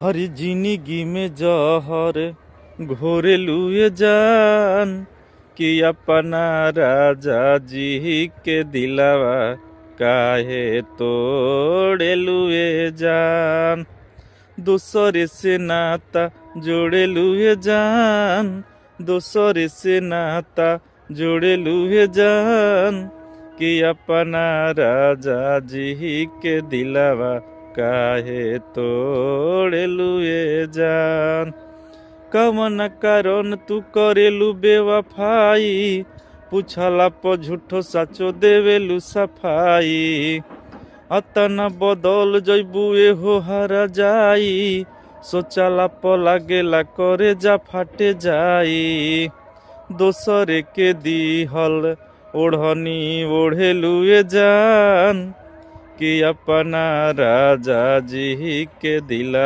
हरी जिंदगी में जहर घोरे लुए जान कि अपना राजा जी के दिलावा काहे तोड़े लुए जान। दूसरे से नाता जोड़े लुए जान, दूसरे से नाता जोड़े लुए जान कि अपना राजा जी के दिलावा काहे तोड़े लुए जान। कवन कारण तू करेलू बेवफाई, पूछला प झूठो साचो देवेलू सफाई। अतना बदल जइबुए हो हरा जाई, सोचला प लागेला करे जा फाटे जाई। दोसरे के दिहल ओढ़नी ओढ़ेलुए जान कि अपना राजा जी के दिला